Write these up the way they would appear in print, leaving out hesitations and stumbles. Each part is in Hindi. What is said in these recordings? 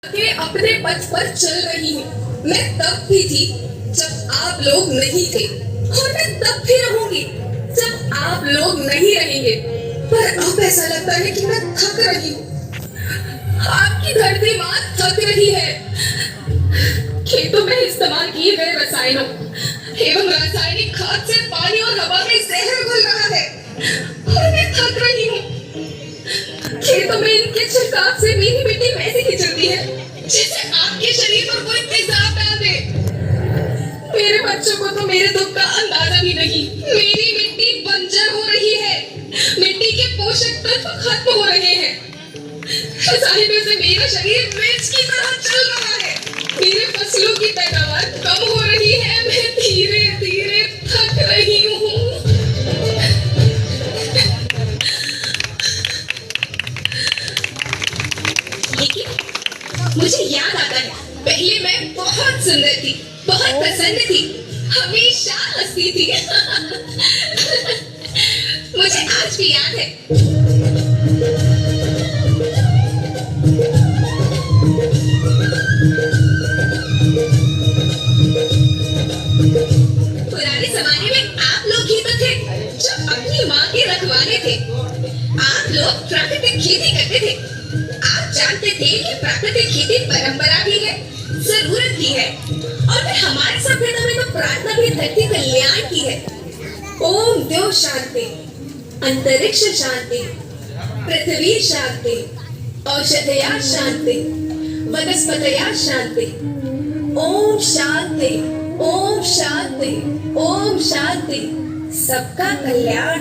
के अपने पथ पर चल रही हूँ। मैं तब भी थी जब आप लोग नहीं थे और मैं तब भी रहूंगी जब आप लोग नहीं रहेंगे। पर अब ऐसा लगता है कि मैं थक रही हूँ। आपकी धरती माँ थक रही है। खेतों में इस्तेमाल किए गए रसायनों एवं रासायनिक खाद से पानी और हवा में जहर घुल रहा है और मैं थक रही हूँ। खेतों में इनके छिड़काव से मेरी मिट्टी वैसे ही चलती है जैसे आपके शरीर पर कोई तेजाब डाल दे। मेरे बच्चों को तो मेरे दुख का अंदाजा भी नहीं। मेरी मिट्टी बंजर हो रही है। मिट्टी के पोषक तत्व खत्म हो रहे हैं। रसायनों से मेरा शरीर मिर्च की तरह चल रहा है। मेरे फसलों की पैदावार कम हो रही है। मैं धीरे धीरे थक रही हूँ। मुझे याद आता है, पहले मैं बहुत सुंदर थी, बहुत प्रसन्न थी, हमेशा हंसती थी। मुझे आज भी याद है। पुराने जमाने में आप लोग ही तो थे जो अपनी माँ के रखवाले थे। आप लोग प्राकृतिक खेती करते थे। आप जानते थे कि प्राकृतिक खेती परंपरा भी है, जरूरत भी है, और फिर हमारी सभ्यता में तो प्रार्थना भी धरती कल्याण की है। ओम द्यो शांति, अंतरिक्ष शांति, पृथ्वी शांति, औषधया शांति, वनस्पतया शांति। ओम शांति, ओम शांति, ओम शांति। सबका कल्याण।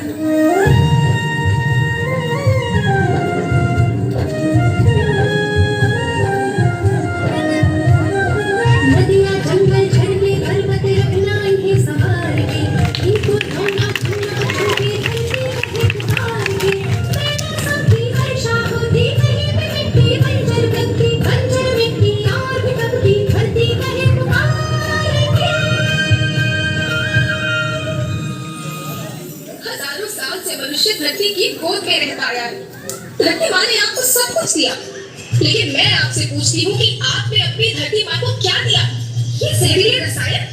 मनुष्य धरती की गोद में रहता आया है। धरती माँ ने आपको सब कुछ दिया, लेकिन मैं आपसे पूछती हूँ कि आपने अपनी धरती माँ को क्या दिया? ये जहरीले रसायन,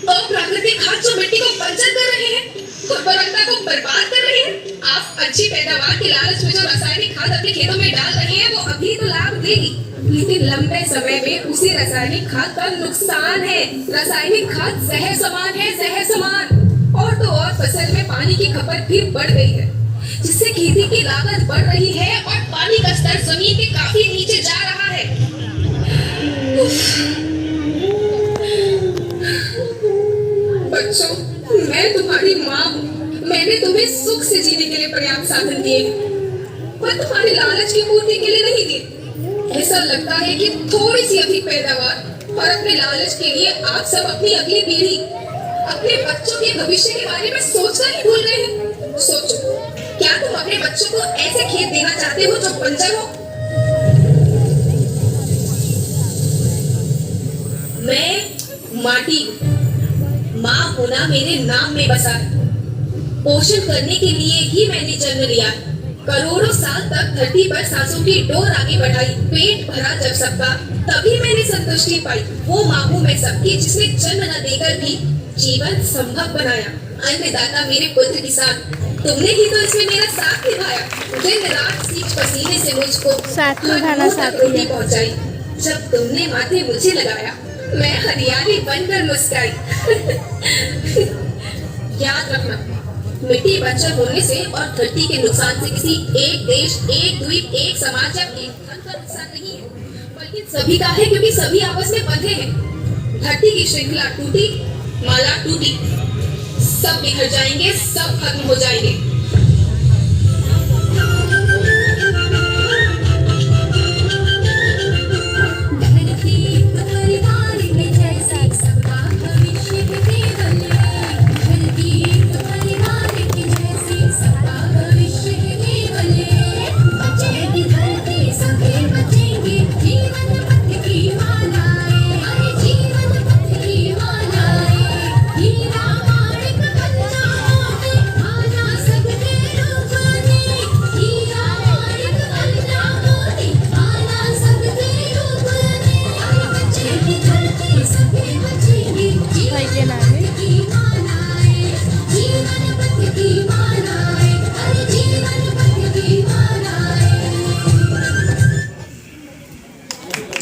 अप्राकृतिक खाद जो मिट्टी को बंजर कर रहे हैं, उर्वरकता को बर्बाद कर रहे हैं। आप अच्छी पैदावार के लालच में जो रासायनिक खाद अपने खेतों में डाल रहे हैं, वो अभी तो लाभ देगी, लेकिन लंबे समय में उसी रासायनिक खाद का नुकसान है। रासायनिक खाद जहर समान है, जहर समान। और तो और फसल में पानी की खपत भी बढ़ गई है, जिससे खेती की लागत बढ़ रही है और पानी का स्तर जमीन के काफी नीचे जा रहा है। बच्चों, मैं तुम्हारी माँ हूँ। मैंने तुम्हें सुख से जीने के लिए पर्याप्त साधन दिए, पर तुम्हारे लालच की पूर्ति के लिए नहीं दिए। ऐसा लगता है कि थोड़ी सी अधिक पैदावार और अपने लालच के लिए आप सब अपनी अगली पीढ़ी, अपने बच्चों के भविष्य के बारे में सोचना ही भूल गए हैं। सोचो, क्या तुम अपने बच्चों को ऐसे खेत देना चाहते हो जो बंजर हो? मैं माटी, माँ होना मेरे नाम में बसा है। पोषण करने के लिए ही मैंने जन्म लिया। करोड़ों साल तक धरती पर सांसों की डोर आगे बढ़ाई, पेट भरा जब सबका, तभी मैंने संतुष्टि पाई। वो माँ हूँ मैं सबकी, जिसने जन्म न देकर भी जीवन संभव बनाया। अन्नदाता मेरे पुत्र किसान, तुमने ही तो इसमें मेरा साथ निभाया। दिन रात सींच पसीने से मुझको साथ निभाना साथ रोटी पहुंचाई। जब तुमने माथे मुझे लगाया, मैं हरियाली बनकर मुस्कुराई। याद रखना, मिट्टी बंजर होने से और धरती के नुकसान से किसी एक देश, एक द्वीप, एक समाज या एक धन का नुकसान नहीं है, बल्कि सभी का है, क्योंकि सभी आपस में बंधे हैं। धरती की श्रृंखला टूटी, माला टूटी, सब बिखर जाएंगे, सब खत्म हो जाएंगे।